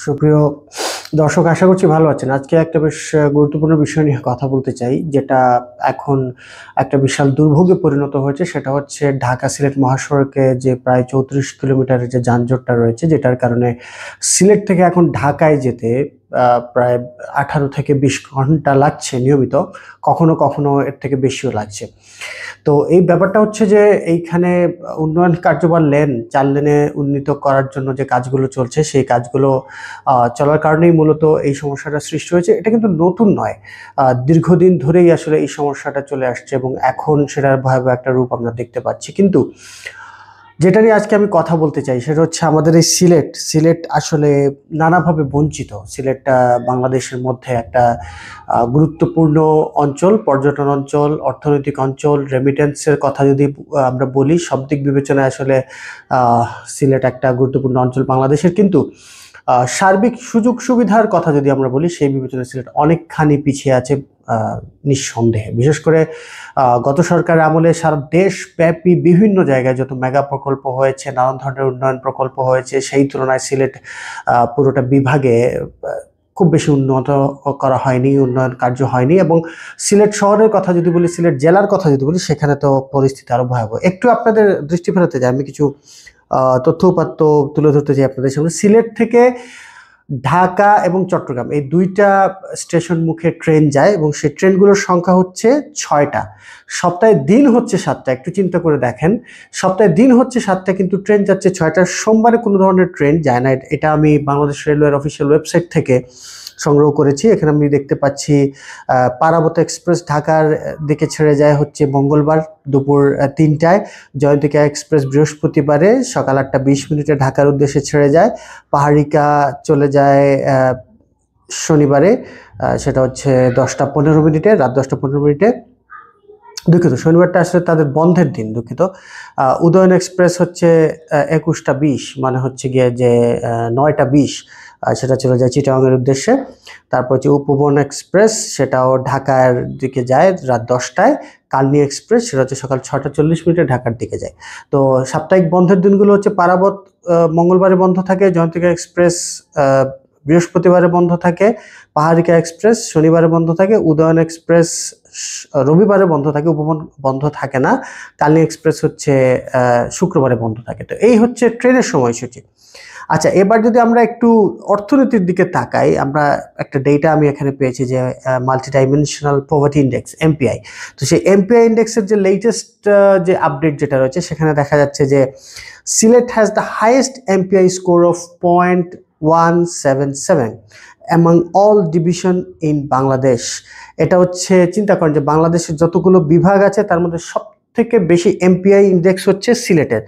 সুপ্রিয় দর্শক, আশা করছি ভালো আছেন। আজকে একটা বেশ গুরুত্বপূর্ণ বিষয় নিয়ে কথা বলতে চাই, যেটা এখন একটা বিশাল দুর্ভোগে পরিণত হয়েছে। সেটা হচ্ছে ঢাকা সিলেট মহাসড়কে যে প্রায় 34 কিলোমিটারের যে যানজটটা রয়েছে, যেটার কারণে সিলেট থেকে এখন ঢাকায় যেতে প্রায় 18 থেকে 20 ঘন্টা লাগছে নিয়মিত, কখনো কখনো এর থেকে বেশিও লাগছে। তো এই ব্যাপারটা হচ্ছে যে এইখানে উন্নয়ন কার্যকর লেন 4 লেনে উন্নীত করার জন্য যে কাজগুলো চলছে, সেই কাজগুলো চলার কারণেই মূলত এই সমস্যাটা সৃষ্টি হয়েছে। এটা কিন্তু নতুন নয়, দীর্ঘদিন ধরেই আসলে এই সমস্যাটা চলে আসছে এবং এখন সেটার ভয়াবহ একটা রূপ আমরা দেখতে পাচ্ছি। কিন্তু যেটা নিয়ে আজকে আমি কথা বলতে চাই সেটা হচ্ছে আমাদের এই সিলেট আসলে নানাভাবে বঞ্চিত। সিলেটটা বাংলাদেশের মধ্যে একটা গুরুত্বপূর্ণ অঞ্চল, পর্যটন অঞ্চল, অর্থনৈতিক অঞ্চল, রেমিটেন্সের কথা যদি আমরা বলি, সব দিক বিবেচনায় আসলে সিলেট একটা গুরুত্বপূর্ণ অঞ্চল বাংলাদেশের। কিন্তু সার্বিক সুযোগ সুবিধার কথা যদি আমরা বলি, সেই বিবেচনায় সিলেট অনেকখানি পিছিয়ে আছে নিঃসন্দেহে। বিশেষ করে গত সরকারের আমলে সারা দেশব্যাপী বিভিন্ন জায়গায় যত মেগা প্রকল্প হয়েছে, নানান ধরনের উন্নয়ন প্রকল্প হয়েছে, সেই তুলনায় সিলেট পুরোটা বিভাগে খুব বেশি উন্নত করা হয়নি, উন্নয়ন কার্য হয়নি। এবং সিলেট শহরের কথা যদি বলি, সিলেট জেলার কথা যদি বলি, সেখানে তো পরিস্থিতি আরো ভয়াবহ। একটু আপনাদের দৃষ্টি ফেরাতে চাই, আমি কিছু তথ্য উপাত্ত তুলে ধরতে চাই আপনাদের সামনে। সিলেট থেকে ঢাকা এবং চট্টগ্রাম এই দুইটা স্টেশন মুখে ট্রেন যায় এবং সেই ট্রেনগুলোর সংখ্যা হচ্ছে 6টা। সপ্তাহে দিন হচ্ছে 7টা। একটু চিন্তা করে দেখেন, সপ্তাহে দিন হচ্ছে 7টা কিন্তু ট্রেন যাচ্ছে 6টা। সোমবারে কোনো ধরনের ট্রেন যায় না। এটা আমি বাংলাদেশ রেলওয়ের অফিসিয়াল ওয়েবসাইট থেকে সংগ্রহ করেছি। এখানে আমি দেখতে পাচ্ছি পারাবত এক্সপ্রেস ঢাকার দিকে ছেড়ে যায় হচ্ছে মঙ্গলবার দুপুর 3টায়, জয়ন্তিকা এক্সপ্রেস বৃহস্পতিবারে সকাল 8:20 ঢাকার উদ্দেশ্যে ছেড়ে যায়, পাহাড়িকা চলে যায় শনিবারে, সেটা হচ্ছে 10:15, রাত 10:15। দুঃখিত, শনিবারটা আসলে তাদের বন্ধের দিন, দুঃখিত। উদয়ন এক্সপ্রেস হচ্ছে 21:20, মানে হচ্ছে গিয়ে যে 9:20, সেটা চলে যায় চিটাগাংয়ের উদ্দেশ্যে। তারপর হচ্ছে উপবন এক্সপ্রেস, সেটাও ঢাকার দিকে যায় রাত 10টায়। কালনী এক্সপ্রেস, সেটা হচ্ছে সকাল 6:40 ঢাকার দিকে যায়। তো সাপ্তাহিক বন্ধের দিনগুলো হচ্ছে পারাবত মঙ্গলবারে বন্ধ থাকে, জয়ন্তিকা এক্সপ্রেস বৃহস্পতিবারে বন্ধ থাকে, পাহাড়িকা এক্সপ্রেস শনিবারে বন্ধ থাকে, উদয়ন এক্সপ্রেস রবিবারে বন্ধ থাকে, উপবন বন্ধ থাকে না, কালনী এক্সপ্রেস হচ্ছে শুক্রবারে বন্ধ থাকে। তো এই হচ্ছে ট্রেনের সময়সূচি। আচ্ছা, এবার যদি আমরা একটু অর্থনীতির দিকে তাকাই, আমরা একটা ডেটা আমি এখানে পেয়েছি যে multi dimensional poverty index, MPI. তো সেই এমপিআই ইন্ডেক্সের যে লেটেস্ট যে আপডেট যেটা রয়েছে, সেখানে দেখা যাচ্ছে যে Sylhet has the highest MPI score of 0.177 among all division in Bangladesh. এটা হচ্ছে, চিন্তা করেন যে বাংলাদেশের যতগুলো বিভাগ আছে তার মধ্যে সব থেকে বেশি এমপিআই ইন্ডেক্স হচ্ছে সিলেটের।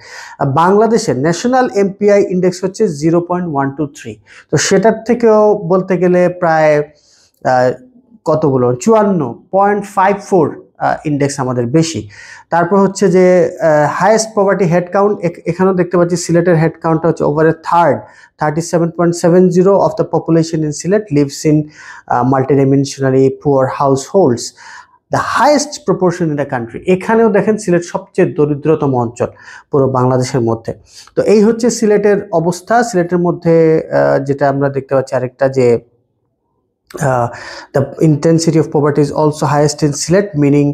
বাংলাদেশের ন্যাশনাল এমপিআই ইন্ডেক্স হচ্ছে 0.123। তো সেটার থেকেও বলতে গেলে প্রায় কতগুলো 54.54 ইন্ডেক্স আমাদের বেশি। তারপর হচ্ছে যে হাইয়েস্ট পভার্টি হেড কাউন্ট, এখানেও দেখতে পাচ্ছি সিলেটের হেড কাউন্টটা হচ্ছে ওভারে third, 37.70 of the population in Sylhet lives in multidimensionally poor households, the highest proportion in the country. এখানেও দেখেন সিলেট সবচেয়ে দরিদ্রতম অঞ্চল পুরো বাংলাদেশের মধ্যে। তো এই হচ্ছে সিলেটের অবস্থা। সিলেটের মধ্যে যেটা আমরা দেখতে পাচ্ছি আরেকটা, যে the intensity of poverty is also highest in Sylhet, meaning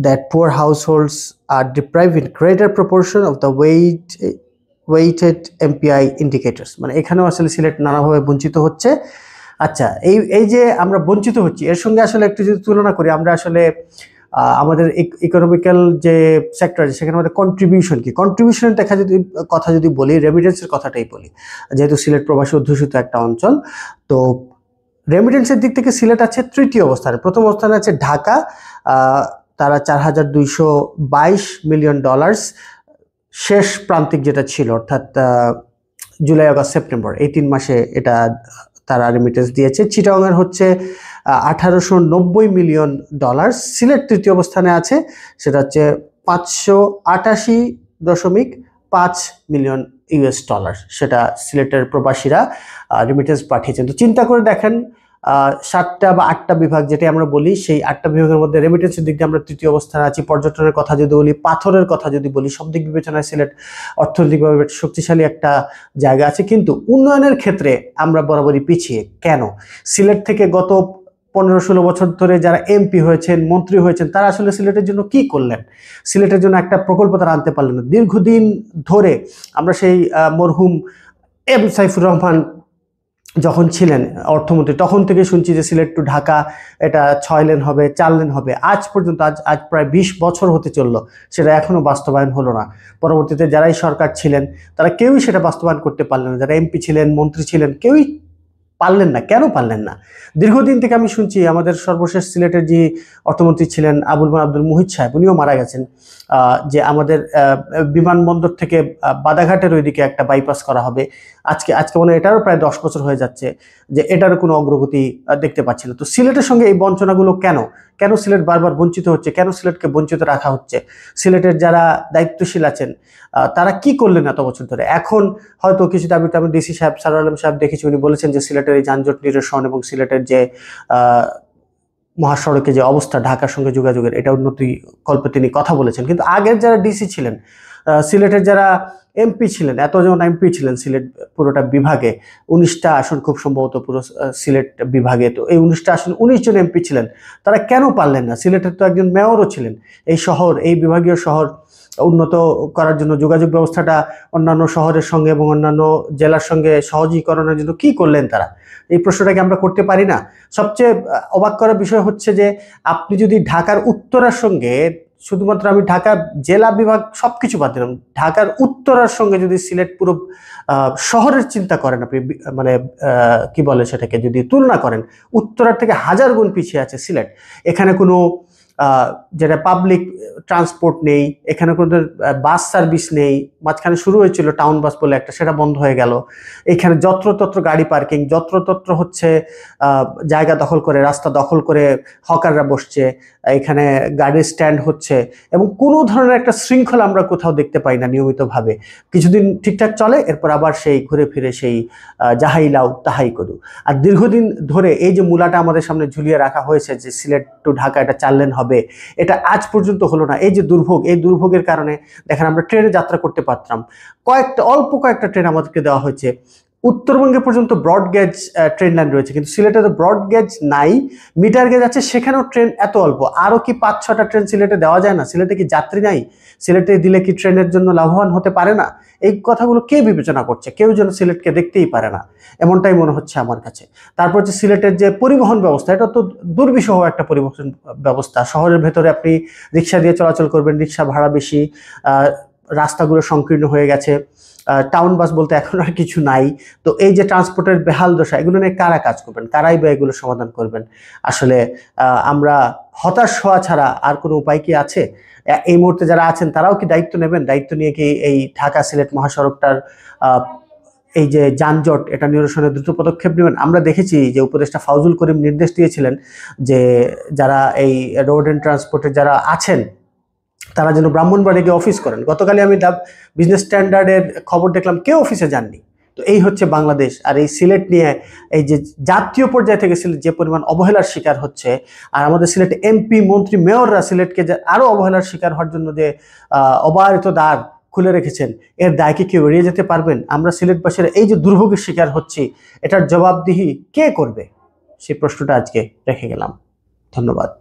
that poor households are deprived in greater proportion of the weighted MPI indicators. মানে এখানেও আসলে সিলেট নানাভাবে বঞ্চিত হচ্ছে। আচ্ছা, এই যে আমরা বঞ্চিত হচ্ছি, এর সঙ্গে আসলে একটু যদি তুলনা করি, আমরা আসলে আমাদের ইকোনমিক্যাল যে সেক্টর আছে সেখানে আমাদের কন্ট্রিবিউশন কি, কন্ট্রিবিউশনের কথা যদি বলি, রেমিটেন্সের কথাটাই বলি, যেহেতু সিলেট প্রবাসী অধ্যুষিত একটা অঞ্চল। তো রেমিটেন্সের দিক থেকে সিলেট আছে তৃতীয় অবস্থানে। প্রথম অবস্থানে আছে ঢাকা, তারা $4,222 মিলিয়ন, শেষ প্রান্তিক যেটা ছিল, অর্থাৎ জুলাই, আগস্ট, সেপ্টেম্বর, এই 3 মাসে এটা তারা রেমিটেন্স দিয়েছে। চিটাগাংয়ের হচ্ছে $1,890 মিলিয়ন। সিলেট তৃতীয় অবস্থানে আছে, সেটা হচ্ছে $588.5 মিলিয়ন, সেটা সিলেটের প্রবাসীরা রেমিটেন্স পাঠিয়েছেন। তো চিন্তা করে দেখেন, 7টা বা 8টা বিভাগ যেটা আমরা বলি, সেই 8টা বিভাগের মধ্যে রেমিটেন্সের দিক দিয়ে আমরা তৃতীয় অবস্থানে আছি। পর্যটনের কথা যদি বলি, পাথরের কথা যদি বলি, সব দিক বিবেচনায় সিলেট অর্থনৈতিকভাবে শক্তিশালী একটা জায়গা আছে, কিন্তু উন্নয়নের ক্ষেত্রে আমরা বরাবরই পিছিয়ে। কেন? সিলেট থেকে গত 15-16 বছর ধরে যারা এমপি হয়েছেন, মন্ত্রী হয়েছেন, তারা আসলে সিলেটের জন্য কি করলেন? সিলেটের জন্য একটা প্রকল্প তারা আনতে পারলেন না। দীর্ঘদিন ধরে আমরা সেই মরহুম এম সাইফুর রহমান যখন ছিলেন অর্থমন্ত্রী, তখন থেকে শুনছি যে সিলেট টু ঢাকা এটা 6 লেন হবে, 4 লেন হবে। আজ পর্যন্ত আজ প্রায় 20 বছর হতে চললো, সেটা এখনো বাস্তবায়ন হলো না। পরবর্তীতে যারাই সরকার ছিলেন তারা কেউই সেটা বাস্তবায়ন করতে পারলেন না। যারা এমপি ছিলেন, মন্ত্রী ছিলেন, কেউই পারলেন না। কেন পারলেন না? দীর্ঘদিন থেকে আমি শুনছি, আমাদের সর্বশেষ সিলেটের যে অর্থমন্ত্রী ছিলেন আব্দুল মুহিত সাহেব, উনিও মারা গেছেন, যে আমাদের বিমানবন্দর থেকে বাদাঘাটের ওইদিকে একটা বাইপাস করা হবে। আজকে মনে হয় এটারও প্রায় 10 বছর হয়ে যাচ্ছে যে এটারও কোনো অগ্রগতি দেখতে পাচ্ছি না। তো সিলেটের সঙ্গে এই বঞ্চনাগুলো কেন? কেন সিলেট বারবার বঞ্চিত হচ্ছে? কেন সিলেটকে বঞ্চিত রাখা হচ্ছে? সিলেটের যারা দায়িত্বশীল আছেন তারা কি করলেন এত বছর ধরে? এখন হয়তো কিছু দাবি আমি ডিসি সাহেব সারোয়ার আলম সাহেব দেখেছি, উনি বলেছেন যে সিলেটের এই যানজট নিরসন এবং সিলেটের যে মহাসড়কে যে অবস্থা, ঢাকার সঙ্গে যোগাযোগের, এটা উন্নতি কল্পে তিনি কথা বলেছেন। কিন্তু আগের যারা ডিসি ছিলেন, সিলেটের যারা এমপি ছিলেন, এতজন এমপি ছিলেন সিলেট পুরোটা বিভাগে, 19টা আসন খুব সম্ভবত পুরো সিলেট বিভাগে, তো এই 19টা আসন 19 জন এমপি ছিলেন, তারা কেন পারলেন না? সিলেটের তো একজন মেয়রও ছিলেন। এই শহর, এই বিভাগীয় শহর উন্নত করার জন্য, যোগাযোগ ব্যবস্থাটা অন্যান্য শহরের সঙ্গে এবং অন্যান্য জেলার সঙ্গে সহজীকরণের জন্য কি করলেন তারা? এই প্রশ্নটাকে আমরা করতে পারি না? সবচেয়ে অবাক করার বিষয় হচ্ছে যে আপনি যদি ঢাকার উত্তরার সঙ্গে, শুধুমাত্র আমি ঢাকা জেলা বিভাগ সবকিছু বাদ দিলাম, ঢাকার উত্তরার সঙ্গে যদি সিলেট পুরো শহরের চিন্তা করেন আপনি, মানে কি বলে সেটাকে যদি তুলনা করেন, উত্তরার থেকে 1000 গুণ পিছিয়ে আছে সিলেট। এখানে কোনো যেটা পাবলিক ট্রান্সপোর্ট নেই, এখানে কোনো বাস সার্ভিস নেই। মাঝখানে শুরু হয়েছিল টাউন বাস বলে একটা, সেটা বন্ধ হয়ে গেল। এখানে যত্রতত্র গাড়ি পার্কিং, যত্রতত্র হচ্ছে জায়গা দখল করে, রাস্তা দখল করে হকাররা বসছে, এখানে গাড়ির স্ট্যান্ড হচ্ছে, এবং কোনো ধরনের একটা শৃঙ্খলা আমরা কোথাও দেখতে পাই না নিয়মিতভাবে। কিছুদিন ঠিকঠাক চলে, এরপর আবার সেই ঘুরে ফিরে সেই যাহাই লাউ তাহাই কদু। আর দীর্ঘদিন ধরে এই যে মূলাটা আমাদের সামনে ঝুলিয়ে রাখা হয়েছে যে সিলেট টু ঢাকা এটা 4 লেন হবে, এটা আজ পর্যন্ত হলো না। এই যে দুর্ভোগ, এই দুর্ভোগের কারণে দেখেন আমরা ট্রেনে যাত্রা করতে পারতাম, অল্প কয়েকটা ট্রেন আমাদেরকে দেওয়া হয়েছে। উত্তরবঙ্গে পর্যন্ত ব্রড গেজ ট্রেন লাইন রয়েছে, কিন্তু সিলেটে তো ব্রড গেজ নাই, মিটার গেজ আছে, সেখানেও ট্রেন এত অল্প। আরও কি 5-6টা ট্রেন সিলেটে দেওয়া যায় না? সিলেটে কি যাত্রী নাই? সিলেটে দিলে কি ট্রেনের জন্য লাভবান হতে পারে না? এই কথাগুলো কে বিবেচনা করছে? কেউ যেন সিলেটকে দেখতেই পারে না, এমনটাই মনে হচ্ছে আমার কাছে। তারপর হচ্ছে সিলেটের যে পরিবহন ব্যবস্থা, এটা তো দুর্বিষহ একটা পরিবহন ব্যবস্থা। শহরের ভেতরে আপনি রিক্সা দিয়ে চলাচল করবেন, রিক্সা ভাড়া বেশি, রাস্তাগুলো সংকীর্ণ হয়ে গেছে, টাউন বাস বলতে এখন আর কিছু নাই। তো এই যে ট্রান্সপোর্টের বেহাল দশা, এগুলো নিয়ে কারা কাজ করবেন? কারাই বা এগুলো সমাধান করবেন? আসলে আমরা হতাশ হওয়া ছাড়া আর কোনো উপায় কি আছে? এই মুহূর্তে যারা আছেন তারাও কি দায়িত্ব নেবেন? দায়িত্ব নিয়ে কি এই ঢাকা সিলেট মহাসড়কটার এই যে যানজট, এটা নিরসনে দ্রুত পদক্ষেপ নেবেন? আমরা দেখেছি যে উপদেষ্টা ফাউজুল করিম নির্দেশ দিয়েছিলেন যে যারা এই রোড অ্যান্ড ট্রান্সপোর্টের যারা আছেন তারা যেন ব্রাহ্মণবাড়িয়া গিয়ে অফিস করেন। গতকালই আমি বিজনেস স্ট্যান্ডার্ডের খবর দেখলাম, কেউ অফিসে যাননি। তো এই হচ্ছে বাংলাদেশ। আর এই সিলেট নিয়ে এই যে জাতীয় পর্যায়ে থেকে সিলেট যে পরিমাণ অবহেলার শিকার হচ্ছে, আর আমাদের সিলেটে এমপি, মন্ত্রী, মেয়ররা সিলেটকে আরও অবহেলার শিকার হওয়ার জন্য যে অবারিত দ্বার খুলে রেখেছেন, এর দায় কি কেউ এড়িয়ে যেতে পারবেন? আমরা সিলেটবাসীরা এই যে দুর্ভোগের শিকার হচ্ছি, এটার জবাবদিহি কে করবে? সেই প্রশ্নটা আজকে রেখে গেলাম। ধন্যবাদ।